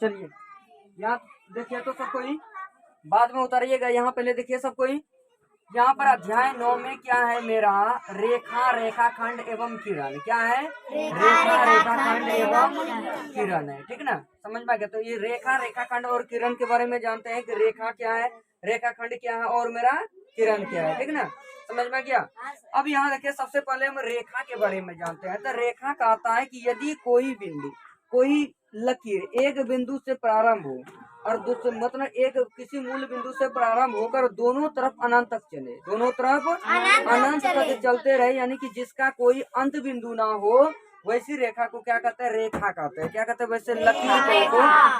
चलिए यहाँ देखिए तो सब कोई बाद में उतारिएगा। यहाँ पहले देखिए सब कोई, यहाँ पर अध्याय 9 में क्या है मेरा, रेखा रेखाखंड एवं किरण। क्या है? रेखा रेखाखंड एवं किरण है, ठीक ना। समझ में आ गया। तो ये रेखा रेखाखंड और किरण के बारे में जानते हैं कि रेखा क्या है, रेखाखंड क्या है और मेरा किरण क्या है, ठीक ना। समझ में आ गया। अब यहाँ देखिए सबसे पहले हम रेखा के बारे में जानते हैं। तो रेखा कहता है कि यदि कोई बिंदु, कोई लकीर एक बिंदु से प्रारंभ हो और दूसरे मतलब एक किसी मूल बिंदु से प्रारंभ होकर दोनों तरफ अनंत तक चले, दोनों तरफ अनंत तक चलते रहे, यानी कि जिसका कोई अंत बिंदु ना हो, वैसी रेखा को क्या कहते हैं? रेखा कहते हैं। क्या कहते हैं? वैसे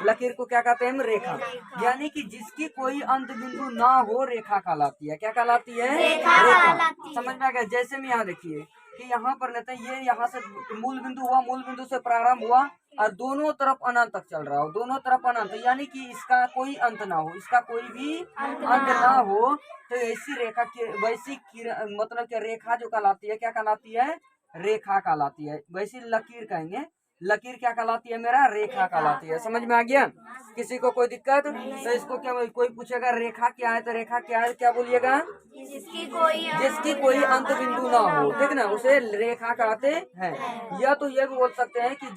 लकीर को क्या कहते हैं हम? रेखा। यानी कि जिसकी कोई अंत बिंदु ना हो, रेखा कहलाती है। क्या कहलाती है? रेखा। समझ में आ गया। जैसे में यहाँ देखिए कि यहाँ पर लेते हैं, ये यहाँ से मूल बिंदु हुआ, मूल बिंदु से प्रारंभ हुआ और दोनों तरफ अनंत तक चल रहा हो, दोनों तरफ अनंत, यानी कि इसका कोई अंत ना हो, इसका कोई भी अंत ना हो, तो ऐसी रेखा की वैसी मतलब कि रेखा जो कहलाती है, क्या कहलाती है? रेखा कहलाती है। वैसी लकीर कहेंगे, लकीर क्या कहलाती है मेरा? रेखा कहलाती है। समझ में आ गया। किसी को कोई दिक्कत तो इसको क्या, कोई पूछेगा रेखा क्या है, तो रेखा क्या है क्या बोलिएगा? जिसकी कोई अंत बिंदु ना हो, ठीक ना, उसे रेखा कहते हैं। या तो ये भी बोल सकते हैं कि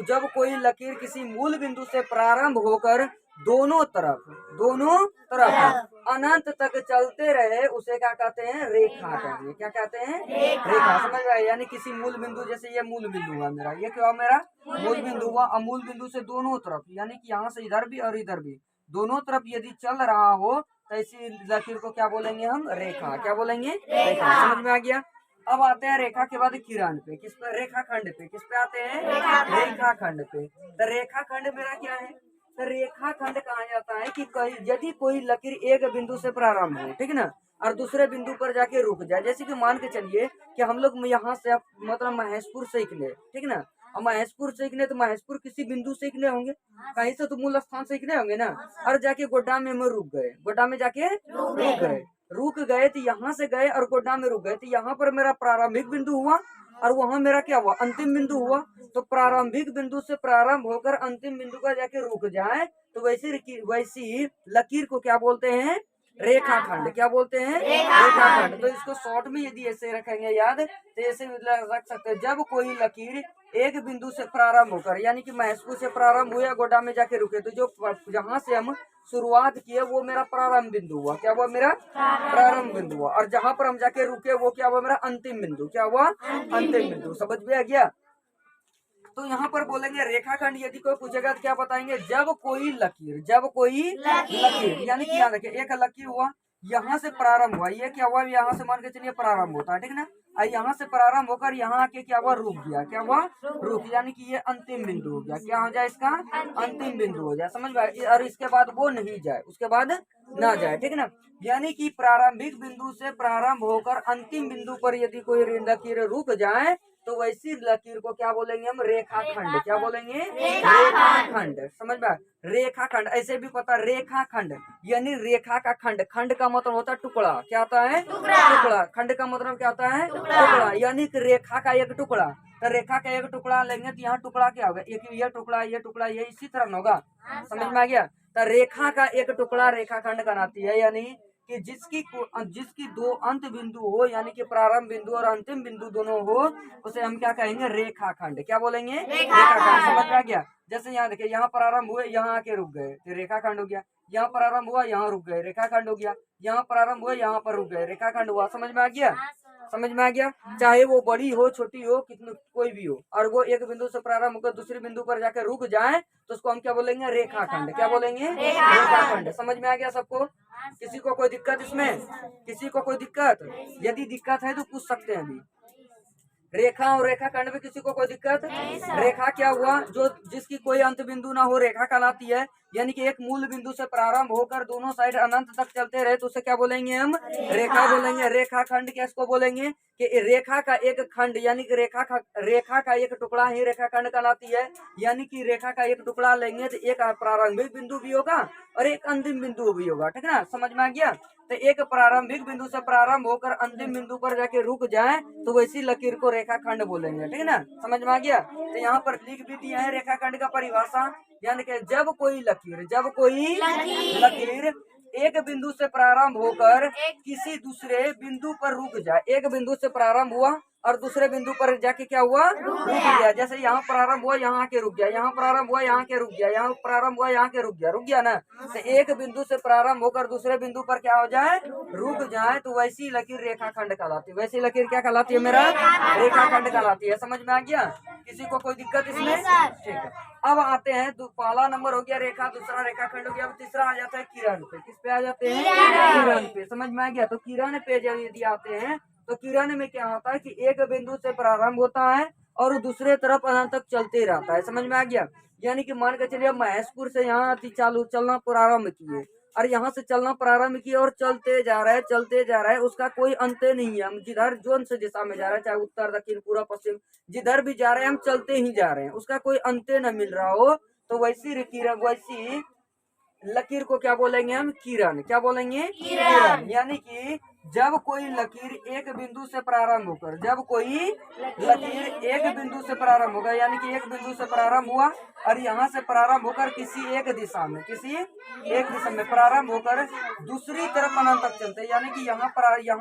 जब कोई लकीर किसी मूल बिंदु से प्रारंभ होकर दोनों तरफ अनंत तक चलते रहे, उसे क्या कहते हैं? रेखा कहेंगे। क्या कहते हैं? रेखा। समझ में? यानी किसी मूल बिंदु, जैसे ये मूल बिंदु हुआ मेरा, ये क्या हुआ मेरा? मूल बिंदु हुआ। और मूल बिंदु से दोनों तरफ, यानी कि यहाँ से इधर भी और इधर भी, दोनों तरफ यदि चल रहा हो, तो ऐसी लकीर को क्या बोलेंगे हम? रेखा। क्या बोलेंगे? रेखा। समझ में आ गया। अब आते हैं रेखा के बाद किरण पे, किस पे? रेखाखंड पे। किस पे आते हैं? रेखाखंड पे। तो रेखाखंड मेरा क्या है? तो रेखाखंड कहा जाता है कि यदि कोई लकीर एक बिंदु से प्रारंभ हो, ठीक ना, और दूसरे बिंदु पर जाके रुक जाए। जैसे कि मान के चलिए कि हम लोग यहाँ से मतलब महेशपुर से निकले, ठीक ना, और महेशपुर से निकले तो महेशपुर किसी बिंदु से निकले होंगे, कहीं से तो मूल स्थान से निकले होंगे ना, और जाके गोड्डा में रुक गए, गोड्डा में जाके रुक गए तो यहाँ से गए और गोड्डा में रुक गए, तो यहाँ पर मेरा प्रारंभिक बिंदु हुआ और वहाँ मेरा क्या हुआ? अंतिम बिंदु हुआ। तो प्रारंभिक बिंदु से प्रारंभ होकर अंतिम बिंदु पर जाके रुक जाए, तो वैसी लकीर को क्या बोलते हैं? रेखाखंड। क्या बोलते हैं? रेखाखंड। तो इसको शॉर्ट में यदि ऐसे रखेंगे याद, तो ऐसे रख सकते हैं, जब कोई लकीर एक बिंदु से प्रारंभ होकर, यानी कि महेशपुर से प्रारंभ हुआ, गोड्डा में जाके रुके, तो जो जहाँ से हम शुरुआत किए वो मेरा प्रारंभ बिंदु हुआ। क्या हुआ? मेरा प्रारंभ बिंदु हुआ। और जहाँ पर हम जाके रुके वो क्या हुआ? मेरा अंतिम बिंदु। क्या हुआ? अंतिम बिंदु। समझ में आ गया। तो यहाँ पर बोलेंगे रेखाखंड, यदि कोई पूछेगा तो क्या बताएंगे? जब कोई लकीर यानी कि यहाँ देखिए एक लकीर हुआ, यहाँ से प्रारंभ हुआ, ये क्या हुआ? यहाँ से मान के चलिए प्रारंभ होता है, ठीक ना, यहाँ से प्रारंभ होकर यहाँ आके क्या हुआ? रुक गया। क्या हुआ? रुक, यानी कि ये अंतिम बिंदु हो गया। क्या हो जाए? इसका अंतिम बिंदु हो जाए। समझ में? और इसके बाद वो नहीं जाए, उसके बाद ना जाए, ठीक ना। यानी कि प्रारंभिक बिंदु से प्रारंभ होकर अंतिम बिंदु पर यदि कोई लकीर रुक जाए, तो वैसी लकीर को क्या बोलेंगे हम? रेखाखंड। क्या बोलेंगे? रेखाखंड। समझ में? रेखाखंड। ऐसे भी पता, रेखाखंड यानी रेखा का खंड। खंड का मतलब होता है टुकड़ा। क्या होता है? टुकड़ा। खंड का मतलब क्या होता है? टुकड़ा। यानी कि रेखा का एक टुकड़ा। तो रेखा का एक टुकड़ा लेंगे तो यहाँ टुकड़ा क्या होगा? एक ये टुकड़ा, ये टुकड़ा, ये इसी तरह होगा। समझ में आ गया। तो रेखा का एक टुकड़ा रेखाखंड कहलाती है, यानी कि जिसकी दो अंत बिंदु हो, यानी कि प्रारंभ बिंदु और अंतिम बिंदु दोनों हो, उसे हम क्या कहेंगे? रेखाखंड। क्या बोलेंगे? रेखाखंड। समझ में आ गया। जैसे यहाँ देखिए, यहाँ प्रारंभ हुए, यहाँ आके रुक गए, तो रेखाखंड हो गया। यहाँ प्रारंभ हुआ, यहाँ रुक गए, रेखाखंड हो गया। यहाँ प्रारंभ हुआ, यहाँ पर रुक गए, रेखाखंड हुआ। समझ में आ गया। समझ में आ गया। चाहे वो बड़ी हो, छोटी हो, कितनी कोई भी हो, और वो एक बिंदु से प्रारंभ होकर दूसरे बिंदु पर जाकर रुक जाए, तो उसको हम क्या बोलेंगे? रेखाखंड। क्या बोलेंगे? रेखाखंड। समझ में आ गया सबको? किसी को कोई दिक्कत इसमें? किसी को कोई दिक्कत? यदि दिक्कत है तो पूछ सकते हैं अभी। रेखा और रेखाखंड में किसी को कोई दिक्कत? रेखा क्या हुआ? जो जिसकी कोई अंत बिंदु ना हो, रेखा कहलाती है। यानी कि एक मूल बिंदु से प्रारंभ होकर दोनों साइड अनंत तक चलते रहे तो उसे क्या बोलेंगे हम? रेखा बोलेंगे। रेखा खंड क्या इसको बोलेंगे कि रेखा का एक खंड यानी कि रेखा का एक टुकड़ा ही रेखा खंड कहलाती है। यानी कि रेखा का एक टुकड़ा लेंगे तो एक प्रारंभिक बिंदु भी होगा और एक अंतिम बिंदु भी होगा, ठीक है ना, समझ में आ गया। तो एक प्रारंभिक बिंदु से प्रारंभ होकर अंतिम बिंदु पर जाके रुक जाए तो वैसी लकीर को रेखा खंड बोलेंगे, ठीक है ना, समझ में आ गया। तो यहाँ पर लिख भी दिया है रेखा खंड का परिभाषा, यानी कि जब कोई लकीर एक बिंदु से प्रारंभ होकर किसी दूसरे बिंदु पर रुक जाए। एक बिंदु से प्रारंभ हुआ और दूसरे बिंदु पर जाके क्या हुआ? रुक गया। जैसे यहाँ प्रारंभ हुआ यहाँ के रुक गया, यहाँ प्रारंभ हुआ यहाँ के रुक गया, यहाँ प्रारंभ हुआ यहाँ के रुक गया ना। तो एक बिंदु से प्रारंभ होकर दूसरे बिंदु पर क्या हो जाए? रुक जाए तो वैसी लकीर रेखा खंड कहलाती है। वैसी लकीर क्या कहलाती है मेरा? रेखा खंड कहलाती है। समझ में आ गया? किसी को कोई दिक्कत इसमें? ठीक है, अब आते हैं पहला नंबर हो गया रेखा, दूसरा रेखा खंड हो गया। अब तीसरा आ जाता है किरण पे। किस पे आ जाते हैं? किरण पे। समझ में आ गया? तो किरण पे जब यदि आते हैं तो किरण में क्या होता है कि एक बिंदु से प्रारंभ होता है और दूसरे तरफ अनंत तक चलते रहता है। समझ में आ गया? यानी कि मान के चलिए महेशपुर से यहाँ चलना प्रारंभ किए और यहाँ से चलना प्रारंभ किए और चलते जा रहा है, उसका कोई अंत नहीं है। हम जिधर जोन से दिशा में जा रहे हैं, चाहे उत्तर दक्षिण पूर्व पश्चिम जिधर भी जा रहे हैं हम चलते ही जा रहे हैं, उसका कोई अंत न मिल रहा हो तो वैसी लकीर को क्या बोलेंगे हम? किरण। क्या बोलेंगे? किरण। यानी कि जब कोई लकीर एक बिंदु से प्रारंभ होकर यानी कि एक बिंदु से प्रारंभ हुआ और यहाँ से प्रारंभ होकर किसी एक दिशा में प्रारंभ होकर दूसरी तरफ अनंत तक चलते हैं। यानी कि यहाँ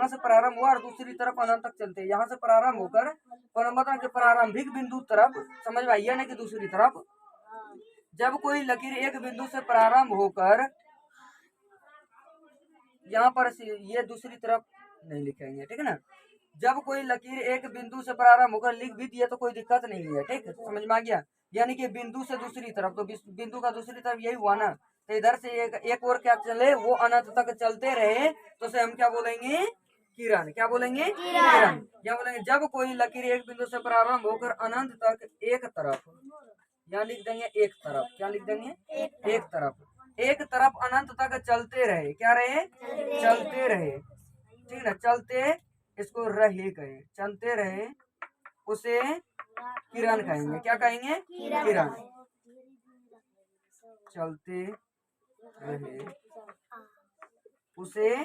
से प्रारंभ हुआ और दूसरी तरफ अनंत तक चलते हैं। यहाँ से प्रारंभ होकर मतलब कि प्रारंभिक बिंदु तरफ, समझ में आई ना, कि दूसरी तरफ जब कोई लकीर एक बिंदु से प्रारंभ होकर यहाँ पर ये दूसरी तरफ नहीं लिखेंगे, ठीक है ना। जब कोई लकीर एक बिंदु से प्रारंभ होकर लिख भी दिए तो कोई दिक्कत नहीं है, ठीक, समझ में आ गया। यानी कि बिंदु से दूसरी तरफ, तो बिंदु का दूसरी तरफ यही हुआ ना। तो इधर से एक और क्या चले, वो अनंत तक चलते रहे तो उसे हम क्या बोलेंगे? किरण। क्या बोलेंगे? किरण। क्या बोलेंगे? जब कोई लकीर एक बिंदु से प्रारंभ होकर अनंत तक एक तरफ, यहाँ लिख देंगे एक तरफ। क्या लिख देंगे? एक तरफ अनंत तक चलते रहे। क्या रहे? चलते रहे, ठीक है ना। चलते, इसको रहे कहें, चलते रहे, उसे किरण कहेंगे। क्या कहेंगे? किरण। चलते रहे उसे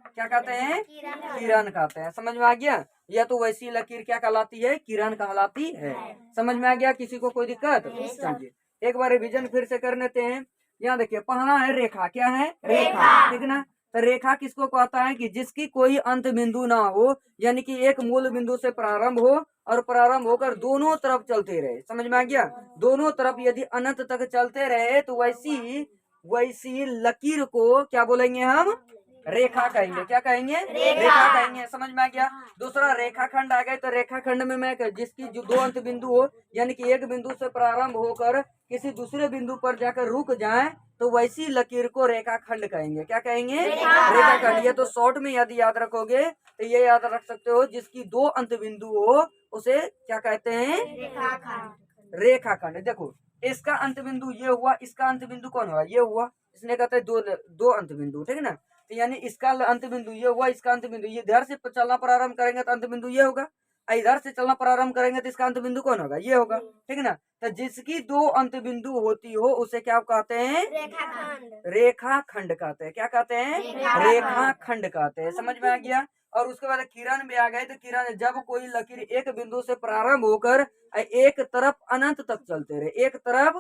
क्या कहते हैं? किरण कहते हैं। समझ में आ गया? यह तो वैसी लकीर क्या कहलाती है? किरण कहलाती है। समझ में आ गया? किसी को कोई दिक्कत? चलिए एक बार रिवीजन फिर से कर लेते हैं। यहाँ देखिए पहला है रेखा। क्या है? रेखा, ठीक ना। तो रेखा किसको कहता है? कि जिसकी कोई अंत बिंदु ना हो, यानी कि एक मूल बिंदु से प्रारंभ हो और प्रारंभ होकर दोनों तरफ चलते रहे। समझ में आ गया? दोनों तरफ यदि अनंत तक चलते रहे तो वैसी लकीर को क्या बोलेंगे हम? रेखा कहेंगे। क्या कहेंगे? रेखा कहेंगे। समझ में आ गया? दूसरा रेखा खंड आ गए। तो रेखा खंड में मैं जिसकी जो दो अंत बिंदु हो, यानी कि एक बिंदु से प्रारंभ होकर किसी दूसरे बिंदु पर जाकर रुक जाए तो वैसी लकीर को रेखा खंड कहेंगे। क्या कहेंगे? रेखा खंड। ये तो शॉर्ट में यदि याद रखोगे तो ये याद रख सकते हो, जिसकी दो अंत बिंदु हो उसे क्या कहते हैं? रेखा खंड। देखो इसका अंत बिंदु ये हुआ, इसका अंत बिंदु कौन हुआ? ये हुआ, इसने कहते हैं दो अंत बिंदु, ठीक है ना। तो यानी इसका अंत बिंदु ये हुआ, इसका अंत बिंदु ये। इधर से चलना प्रारंभ करेंगे तो अंत बिंदु ये होगा, इधर से चलना प्रारंभ करेंगे तो इसका अंत बिंदु कौन होगा? ये होगा, ठीक है ना। तो जिसकी दो अंत बिंदु होती हो उसे क्या कहते हैं? रेखा खंड कहते हैं। क्या कहते हैं? रेखा खंड कहते हैं। समझ में आ गया? और उसके बाद किरण में आ गए। तो किरण जब कोई लकीर एक बिंदु से प्रारंभ होकर एक तरफ अनंत तक चलते रहे, एक तरफ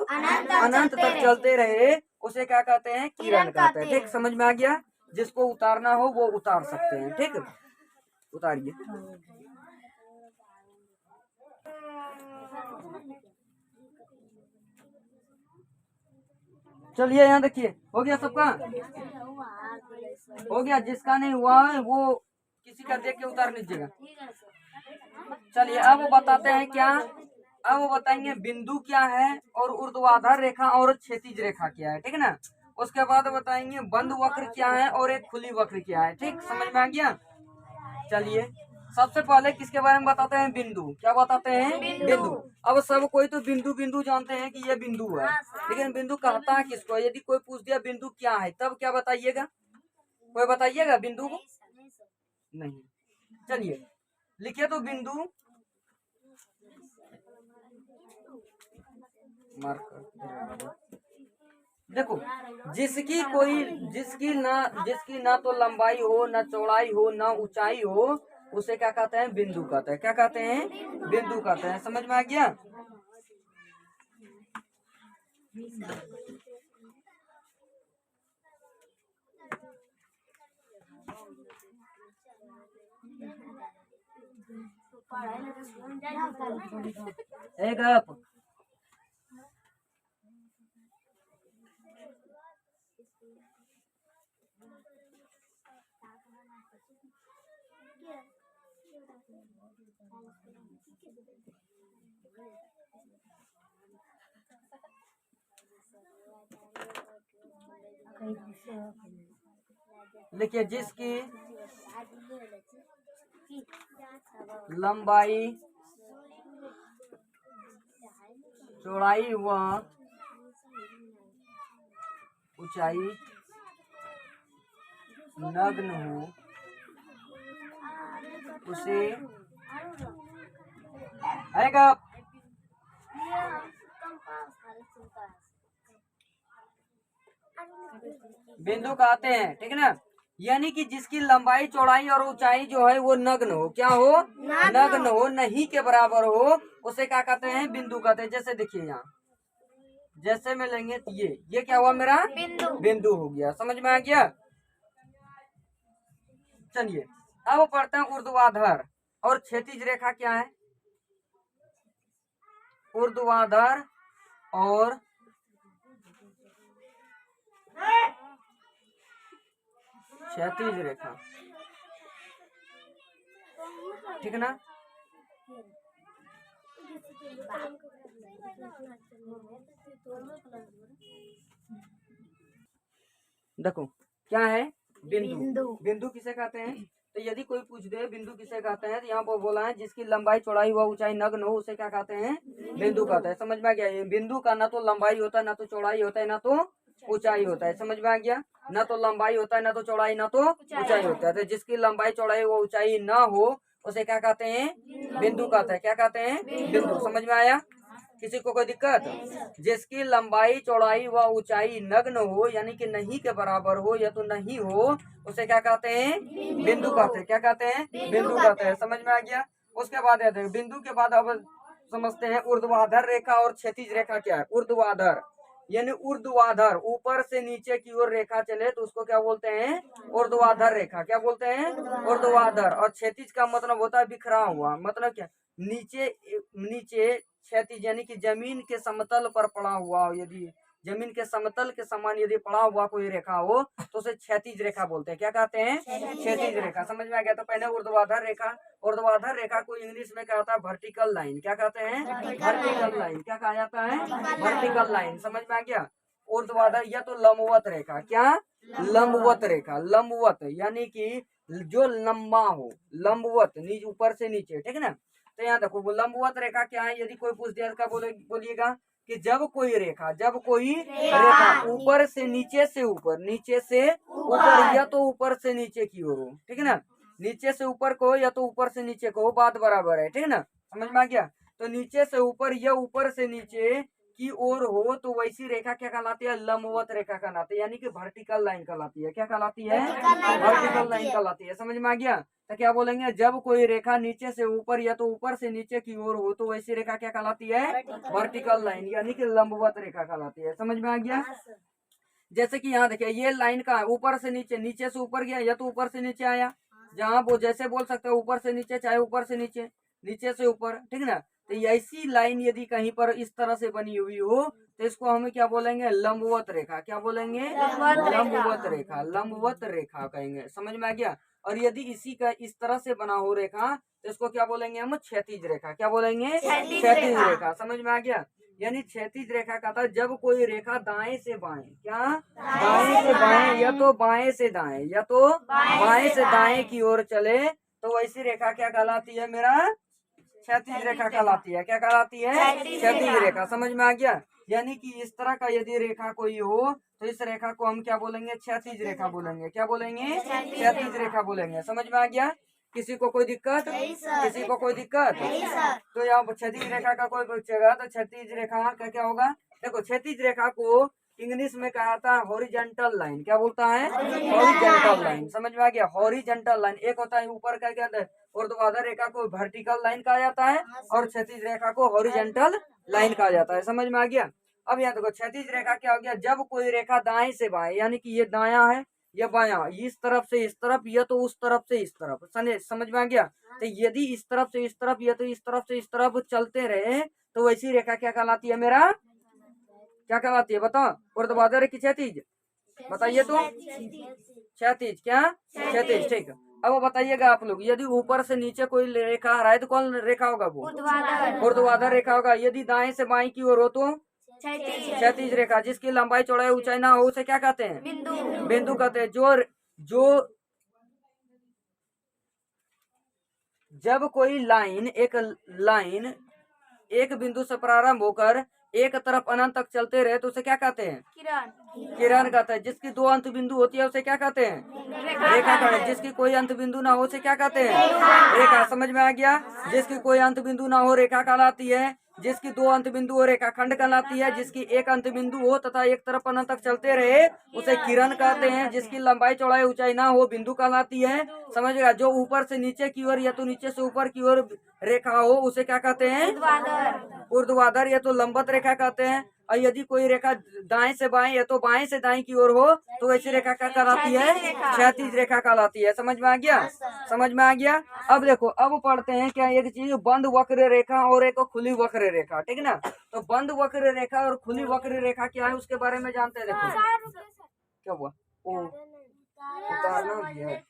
अनंत तक चलते रहे, उसे क्या कहते हैं? किरण कहते हैं। ठीक, समझ में आ गया? जिसको उतारना हो वो उतार सकते हैं। ठीक, उतारिए। चलिए यहाँ देखिए, हो गया सबका? हो गया। जिसका नहीं हुआ है वो किसी का देख के उतार लीजिएगा। चलिए अब बताते हैं क्या, अब वो बताएंगे बिंदु क्या है और ऊर्ध्वाधर रेखा और क्षैतिज रेखा क्या है, ठीक है ना। उसके बाद बताएंगे बंद वक्र क्या है और एक खुली वक्र क्या है। ठीक, समझ में आ गया? चलिए सबसे पहले किसके बारे में बताते हैं? बिंदु। क्या बताते हैं? बिंदु। अब सब कोई तो बिंदु बिंदु जानते हैं कि ये बिंदु है, लेकिन बिंदु कहता है किसको? यदि कोई पूछ दिया बिंदु क्या है, तब क्या बताइएगा? कोई बताइएगा बिंदु को? नहीं। चलिए लिखिए तो बिंदु देखो, जिसकी ना तो लंबाई हो, ना चौड़ाई हो, ना ऊंचाई हो, उसे क्या कहते हैं? बिंदु कहते हैं। क्या कहते हैं? बिंदु कहते हैं। समझ में आ गया? एक आप लिखिए, जिसकी लंबाई, चौड़ाई व ऊंचाई नग्न हो, उसे आएगा बिंदु कहते हैं। ठीक है ना? यानी कि जिसकी लंबाई, चौड़ाई और ऊंचाई जो है वो नग्न हो। क्या हो? नग्न हो, नहीं के बराबर हो, उसे क्या कहते हैं? बिंदु कहते हैं। जैसे देखिए यहाँ, जैसे में लेंगे तो ये क्या हुआ? मेरा बिंदु हो गया। समझ में आ गया? चलिए अब पढ़ते हैं ऊर्ध्वाधर और क्षैतिज रेखा क्या है? ऊर्ध्वाधर और क्षैतिज रेखा, ठीक है ना? देखो क्या है? बिंदु। बिंदु किसे कहते हैं? तो यदि कोई पूछ दे बिंदु किसे कहते हैं, तो यहाँ पर बोला है जिसकी लंबाई, चौड़ाई व ऊंचाई नग्न हो, उसे क्या कहते हैं? बिंदु कहते हैं। समझ में आ गया? ये बिंदु का ना तो लंबाई होता है, ना तो चौड़ाई होता है, ना तो ऊंचाई होता है। समझ में आ गया? ना तो लंबाई होता है, ना तो चौड़ाई, ना तो ऊंचाई होता है। तो जिसकी लंबाई, चौड़ाई व ऊंचाई ना हो, उसे क्या कहते हैं? बिंदु कहते हैं। क्या कहते हैं? बिंदु। समझ में आया? किसी को कोई दिक्कत? जिसकी लंबाई, चौड़ाई व ऊंचाई नग्न हो, यानी कि नहीं के बराबर हो या तो नहीं हो, उसे क्या कहते हैं? बिंदु कहते हैं। क्या कहते हैं? बिंदु कहते हैं। समझ में आ गया? उसके बाद बिंदु के बाद अब समझते हैं ऊर्ध्वाधर रेखा और क्षैतिज रेखा क्या है। ऊर्ध्वाधर यानी ऊर्ध्वाधर, ऊपर से नीचे की ओर रेखा चले तो उसको क्या बोलते हैं? ऊर्ध्वाधर रेखा। क्या बोलते हैं? ऊर्ध्वाधर। और क्षैतिज का मतलब होता है बिखरा हुआ। मतलब क्या? नीचे नीचे क्षैतिज यानी कि जमीन के समतल पर पड़ा हुआ हो, यदि जमीन के समतल के समान यदि पड़ा हुआ कोई रेखा हो तो उसे क्षैतिज रेखा बोलते हैं। क्या कहते हैं? क्षैतिज रेखा। समझ में आ गया? तो पहले ऊर्ध्वाधर रेखा। ऊर्ध्वाधर रेखा को इंग्लिश में क्या होता है? Vertical line. क्या कहते हैं? Vertical line. क्या कहा जाता है? Vertical line. समझ में आ गया? ऊर्ध्वाधर या तो लंबवत रेखा। क्या? लंबवत रेखा। लंबवत यानी कि जो लंबा हो, लंबवत नीचे ऊपर से नीचे। ठीक है ना? तो यहाँ देखो लंबवत रेखा क्या है? यदि कोई पूछ दिया बोलिएगा कि जब कोई रेखा ऊपर से नीचे से ऊपर, नीचे से ऊपर या तो ऊपर से नीचे की ओर हो, ठीक है ना? नीचे से ऊपर को या तो ऊपर से नीचे को, बात बराबर है। ठीक है ना? समझ में आ गया? तो नीचे से ऊपर या ऊपर से नीचे की ओर हो तो वैसी रेखा क्या कहलाती है? लंबवत रेखा कहलाती है, यानी कि वर्टिकल लाइन कहलाती है। क्या कहलाती है? वर्टिकल लाइन कहलाती है। समझ में आ गया? तो क्या बोलेंगे? जब कोई रेखा नीचे से ऊपर या तो ऊपर से नीचे की ओर हो तो वैसी रेखा क्या कहलाती है? वर्टिकल लाइन यानी कि लंबवत रेखा कहलाती है। समझ में आ गया? जैसे कि यहाँ देखिए ये लाइन का ऊपर से नीचे, नीचे से ऊपर गया या तो ऊपर से नीचे आया, जहाँ वो जैसे बोल सकते हो ऊपर से नीचे, चाहे ऊपर से नीचे, नीचे से ऊपर। ठीक ना? तो ऐसी लाइन यदि कहीं पर इस तरह से बनी हुई हो तो इसको हमें क्या बोलेंगे? लंबवत रेखा। क्या बोलेंगे? लंबवत रेखा। लंबवत रेखा कहेंगे। समझ में आ गया? और यदि इसी का इस तरह से बना हो रेखा तो इसको क्या बोलेंगे हम? क्षैतिज रेखा। क्या बोलेंगे? क्षैतिज रेखा। समझ में आ गया? यानी क्षैतिज रेखा का था जब कोई रेखा दाएं से बाएं, क्या? दाएं से बाएं या तो बाएं से दाएं या तो बाएं से दाएं की ओर चले तो वैसी रेखा क्या कहलाती है मेरा? क्षैतिज रेखा कहलाती है। क्या कहलाती है? क्षैतिज रेखा। समझ में आ गया? यानी कि इस तरह का यदि रेखा कोई हो तो इस रेखा को हम क्या बोलेंगे? क्षैतिज रेखा बोलेंगे। क्या बोलेंगे? क्षैतिज रेखा बोलेंगे। समझ में आ गया? किसी को कोई दिक्कत? किसी को कोई दिक्कत? तो यहाँ क्षैतिज रेखा का कोई पूछेगा तो क्षैतिज रेखा का क्या होगा? देखो, क्षैतिज रेखा को इंग्लिश में कहा था हॉरिजेंटल लाइन। क्या बोलता है? Horizontal line. समझ में आ गया? हॉरिजेंटल लाइन एक होता है ऊपर का, क्या ऊर्ध्वाधर रेखा को वर्टिकल लाइन कहा जाता है और क्षैतिज रेखा को हॉरिजेंटल लाइन कहा जाता है। समझ में आ गया? अब यहाँ देखो, क्षैतिज रेखा क्या हो गया? जब कोई रेखा दाएं से बाएं, यानी कि ये दायां है, ये बायां, इस तरफ से इस तरफ, ये तो उस तरफ से इस तरफ, समझ में आ गया? तो यदि इस तरफ से इस तरफ, ये तो इस तरफ से इस तरफ चलते रहे तो वैसी रेखा क्या कहलाती है मेरा? क्या कहलाती है बताओ? ऊर्ध्वाधर की क्षैतिज? बताइए तो। क्षैतिज। क्या? क्षैतिज। ठीक है। अब बताइएगा आप लोग, यदि ऊपर से नीचे कोई रेखा आ रहा है तो कौन रेखा होगा? वो ऊर्ध्वाधर रेखा होगा। यदि दाएं से बाएं की ओर हो तो क्षैतिज रेखा। जिसकी लंबाई चौड़ाई ऊंचाई ना हो उसे क्या कहते हैं? बिंदु कहते हैं। जो जब कोई लाइन एक बिंदु से प्रारंभ होकर एक तरफ अनंत तक चलते रहे तो उसे क्या कहते हैं? किरण कहते हैं। जिसकी दो अंत बिंदु होती है उसे क्या कहते हैं? रेखा कहते हैं। जिसकी कोई अंत बिंदु ना हो उसे क्या कहते हैं? रेखा। समझ में आ गया? जिसकी कोई अंत बिंदु ना हो रेखा कहलाती है। जिसकी दो अंत बिंदु हो रेखा खंड कहलाती है। जिसकी एक अंत बिंदु हो तथा एक तरफ अनंत तक चलते रहे उसे किरण कहते हैं। जिसकी लंबाई चौड़ाई ऊंचाई ना हो बिंदु कहलाती है। समझेगा? जो ऊपर से नीचे की ओर या तो नीचे से ऊपर की ओर रेखा हो उसे क्या कहते हैं? ऊर्ध्वाधर या तो लंबवत रेखा कहते हैं। और यदि कोई रेखा दाएं से बाएं या तो बाएं से दाएं की ओर हो तो ऐसी रेखा क्या कहलाती है? क्षैतिज रेखा कहलाती है। समझ में आ गया? समझ में आ गया? अब देखो, अब पढ़ते हैं क्या एक चीज, बंद वक्र रेखा और एक खुली वक्र रेखा। ठीक ना? तो बंद वक्र रेखा और खुली वक्र रेखा क्या है उसके बारे में जानते हैं। देखो क्या हुआ, वो उतारना भी है।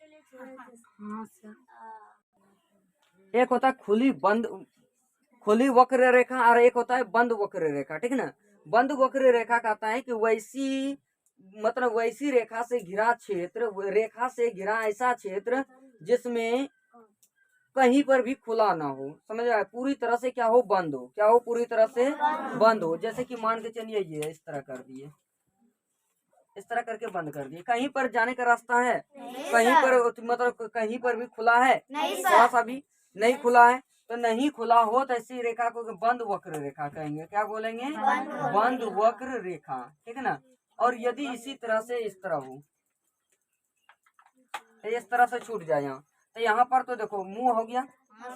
एक होता है खुली वक्र रेखा और एक होता है बंद वक्र रेखा। ठीक ना? बंद वक्र रेखा कहता है कि वैसी रेखा से घिरा क्षेत्र, रेखा से घिरा ऐसा क्षेत्र जिसमें कहीं पर भी खुला ना हो। समझ आया? पूरी तरह से क्या हो? बंद हो। क्या हो? पूरी तरह से बंद हो। जैसे कि मान के चलिए ये इस तरह कर दिए, इस तरह करके बंद कर दिए। कहीं पर जाने का रास्ता है? कहीं पर कहीं पर भी खुला है? थोड़ा सा भी नहीं खुला है। तो नहीं खुला हो तो ऐसी रेखा को बंद वक्र रेखा कहेंगे। क्या बोलेंगे? बंद वक्र रेखा। ठीक है ना? और यदि इसी तरह से इस तरह हो, इस तरह से छूट जाए यहाँ, तो यहाँ पर तो देखो मुंह हो गया।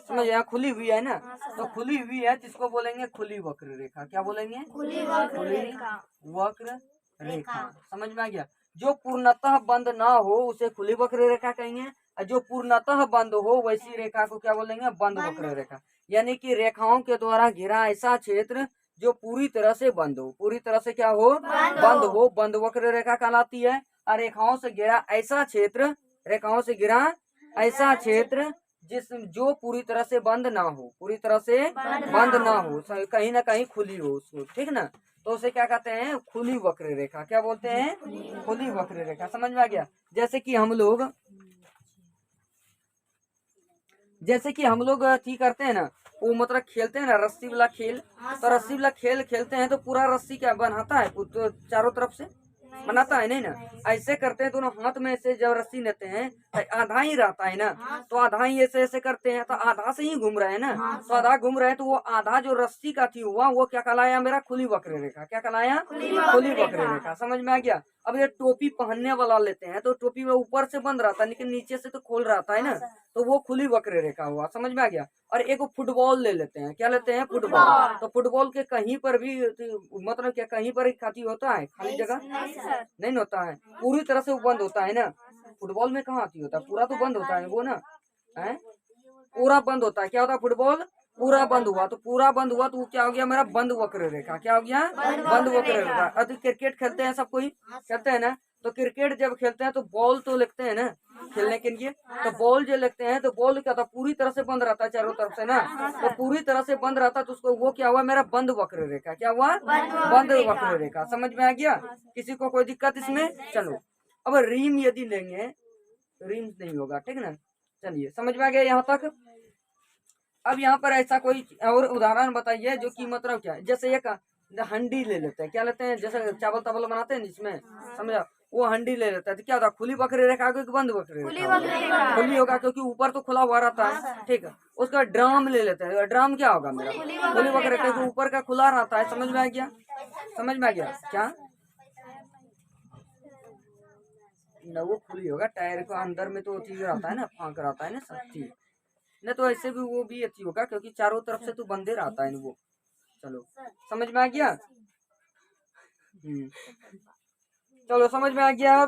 समझ? यहाँ खुली हुई है ना, तो खुली हुई है जिसको बोलेंगे खुली वक्र रेखा। क्या बोलेंगे? खुली वक्र रेखा। समझ में आ गया? जो पूर्णतः बंद ना हो उसे खुली वक्र रेखा कहेंगे, और जो पूर्णतः बंद हो वैसी रेखा को क्या बोलेंगे? बंद वक्र रेखा। यानी कि रेखाओं के द्वारा घिरा ऐसा क्षेत्र जो पूरी तरह से बंद हो। पूरी तरह से क्या हो? बंद हो। बंद वक्र रेखा कहलाती है। और रेखाओं से घिरा ऐसा क्षेत्र, रेखाओं से घिरा ऐसा क्षेत्र जो पूरी तरह से बंद ना हो, पूरी तरह से बंद ना हो, कहीं ना कहीं खुली हो उसको। ठीक ना? तो उसे क्या कहते हैं? खुली वक्र रेखा। क्या बोलते हैं? खुली वक्र रेखा। समझ में आ गया? जैसे कि हम लोग ठीक करते हैं ना, वो मतलब खेलते हैं ना रस्सी वाला खेल। तो रस्सी वाला खेल खेलते हैं तो पूरा रस्सी क्या बनाता है? तो चारों तरफ से बनाता है नहीं ना? ऐसे करते हैं दोनों हाथ में से जब रस्सी लेते हैं तो आधा ही रहता है ना, तो आधा ही ऐसे ऐसे करते हैं तो आधा से ही घूम रहे हैं ना। तो आधा घूम रहे हैं तो वो आधा जो रस्सी का थी हुआ वो क्या कहलाया मेरा? खुली वक्र रेखा। क्या कहलाया? खुली वक्र रेखा। समझ में आ गया? अब ये टोपी पहनने वाला लेते हैं तो टोपी में ऊपर से बंद रहता है लेकिन नीचे से तो खोल रहता है ना, तो वो खुली वक्र रेखा हुआ। समझ में आ गया? और एक फुटबॉल ले लेते हैं। क्या लेते हैं? फुटबॉल। तो फुटबॉल के कहीं पर भी मतलब क्या कहीं पर खाती होता है? खाली जगह नहीं होता है। पूरी तरह से वो बंद होता है ना। फुटबॉल में कहाँ आती होता है? पूरा तो बंद होता है वो ना, है? पूरा बंद होता है। क्या होता है? फुटबॉल पूरा बंद हुआ। तो पूरा बंद हुआ तो वो क्या हो गया मेरा? बंद वक्र रेखा। क्या हो गया? बंद वक्र रेखा। अब क्रिकेट खेलते हैं, सब कोई खेलते हैं ना, तो क्रिकेट जब खेलते हैं तो बॉल तो लगते हैं ना खेलने के लिए। तो बॉल जो लगते हैं तो बॉल क्या था? पूरी तरह से बंद रहता है चारों तरफ से ना। तो पूरी तरह से बंद रहता है तो उसको वो क्या हुआ मेरा? बंद वक्र रेखा। क्या हुआ? बंद वक्र रेखा। समझ में आ गया? किसी को कोई दिक्कत इसमें? चलो अब रीम यदि लेंगे, रीम नहीं होगा। ठीक ना? चलिए समझ में आ गया यहाँ तक। अब यहाँ पर ऐसा कोई और उदाहरण बताइए जो कि मतलब क्या है, जैसे एक हंडी ले लेते हैं, क्या लेते हैं, जैसे चावल तावल बनाते हैं जिसमें, समझा, वो हंडी ले लेता है तो क्या होता है, खुली बकरी रेखा होगी कि बंद बकरी रेखा होगी? खुली होगा, क्योंकि ऊपर तो खुला हुआ रहता है, ठीक है। उसका ड्राम ले लेते हैं, ड्राम क्या होगा मेरा, खुली बकरी, क्योंकि ऊपर का खुला रहता है। समझ में आ गया, समझ में आ गया क्या न, वो खुली होगा, टायर को अंदर में तो ठीक रहता है ना, फांक रहता है ना सब ठीक, नहीं तो ऐसे भी वो भी अच्छी होगा, क्योंकि चारों तरफ से तो बंदे रहता है वो। चलो समझ में आ गया। चलो समझ में आ गया।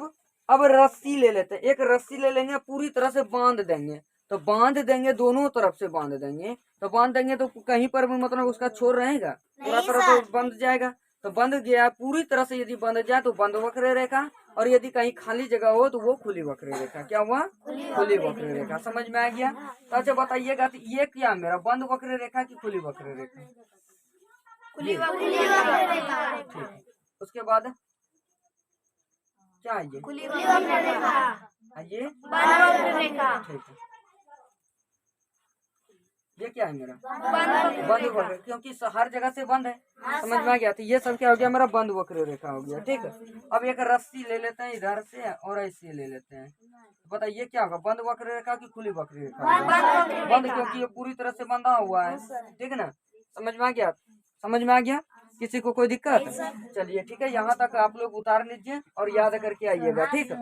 अब रस्सी ले लेते हैं, एक रस्सी ले लेंगे, पूरी तरह से बांध देंगे, तो बांध देंगे, दोनों तरफ से बांध देंगे, तो बांध देंगे तो कहीं पर भी मतलब उसका छोर रहेगा, पूरा तरह तो बंध जाएगा। तो बंध गया पूरी तरह से, यदि बंध जाए तो बंद वक्र रेखा, और यदि कहीं खाली जगह हो तो वो खुली वक्र रेखा। क्या हुआ, खुली वक्र रेखा। समझ में आ गया। तो अच्छा बताइएगा, तो ये क्या मेरा, बंद वक्र रेखा की खुली वक्र रेखा? ठीक है। उसके बाद क्या है ये, ये ठीक है। ये क्या है मेरा, बंद वक्र, क्योंकि हर जगह से बंद है। समझ में आ गया। तो ये सब क्या हो गया मेरा, बंद वक्र रेखा हो गया। ठीक है। अब एक रस्सी ले लेते हैं इधर से और ऐसे ले लेते हैं, तो बताइए क्या होगा, बंद वक्र रेखा की खुली वक्र रेखा? बंद, क्योंकि ये पूरी तरह से बंधा हुआ है। ठीक है ना, समझ में आ गया, समझ में आ गया। किसी को कोई दिक्कत? चलिए ठीक है, यहाँ तक आप लोग उतार लीजिए और याद करके आइएगा। ठीक है।